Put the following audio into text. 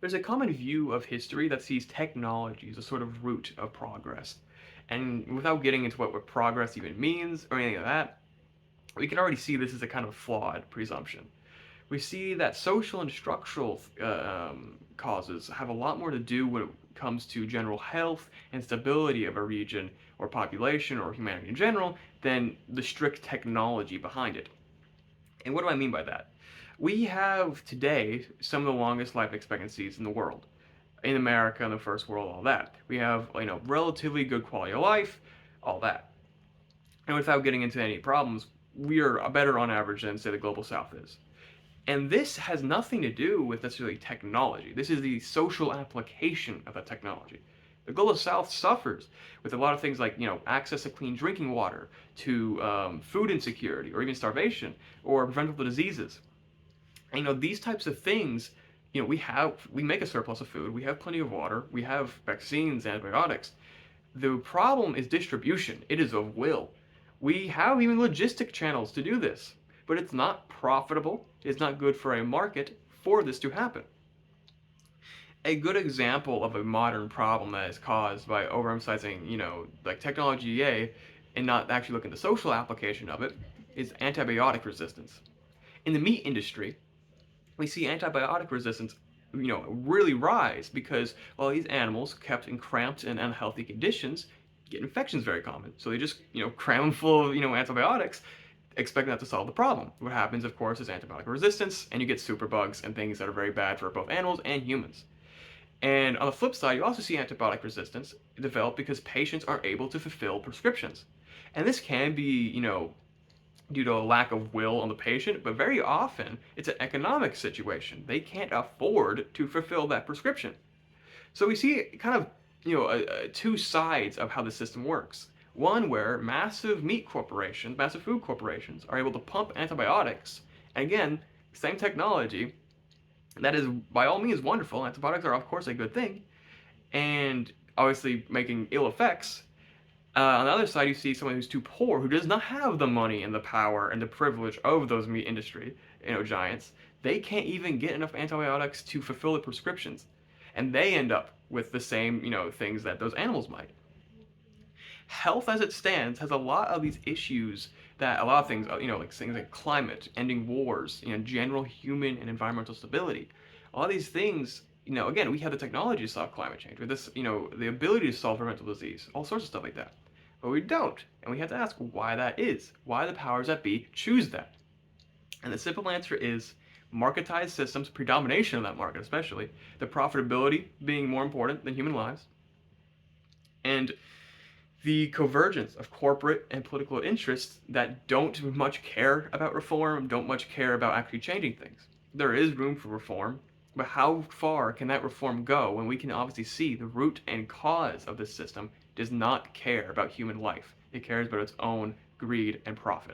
There's a common view of history that sees technology as a sort of root of progress. And without getting into what progress even means or anything like that, we can already see this is a kind of flawed presumption. We see that social and structural causes have a lot more to do when it comes to general health and stability of a region or population or humanity in general than the strict technology behind it. And what do I mean by that? We have today some of the longest life expectancies in the world. In America, in the first world, all that. We have, relatively good quality of life, all that. And without getting into any problems, we are better on average than, say, the global south is. And this has nothing to do with necessarily technology. This is the social application of that technology. The global south suffers with a lot of things like, access to clean drinking water, to food insecurity, or even starvation, or preventable diseases. And, these types of things, we make a surplus of food, we have plenty of water, we have vaccines, antibiotics. The problem is distribution. It is of will. We have even logistic channels to do this, but it's not profitable. It's not good for a market for this to happen. A good example of a modern problem that is caused by overemphasizing, like technology, yay, and not actually looking at the social application of it, is antibiotic resistance. In the meat industry, we see antibiotic resistance really rise because, well, these animals kept in cramped and unhealthy conditions get infections very common. So they just cram them full of antibiotics, expecting that to solve the problem. What happens, of course, is antibiotic resistance, and you get superbugs and things that are very bad for both animals and humans. And on the flip side, you also see antibiotic resistance develop because patients aren't able to fulfill prescriptions. And this can be, due to a lack of will on the patient, but very often it's an economic situation. They can't afford to fulfill that prescription. So we see kind of, two sides of how the system works. One where massive meat corporations, massive food corporations are able to pump antibiotics. And again, same technology. That is by all means wonderful. Antibiotics are of course a good thing. And obviously making ill effects. On the other side, you see someone who's too poor, who does not have the money and the power and the privilege of those meat industry, giants. They can't even get enough antibiotics to fulfill the prescriptions, and they end up with the same, things that those animals might. Health, as it stands, has a lot of these issues that a lot of things, like things like climate, ending wars, general human and environmental stability. A lot of these things, again, we have the technology to solve climate change, with this, the ability to solve preventable disease, all sorts of stuff like that. But we don't, and we have to ask why that is. Why the powers that be choose that? And the simple answer is marketized systems, predomination of that market especially, the profitability being more important than human lives, and the convergence of corporate and political interests that don't much care about reform, don't much care about actually changing things. There is room for reform, but how far can that reform go when we can obviously see the root and cause of this system does not care about human life? It cares about its own greed and profit.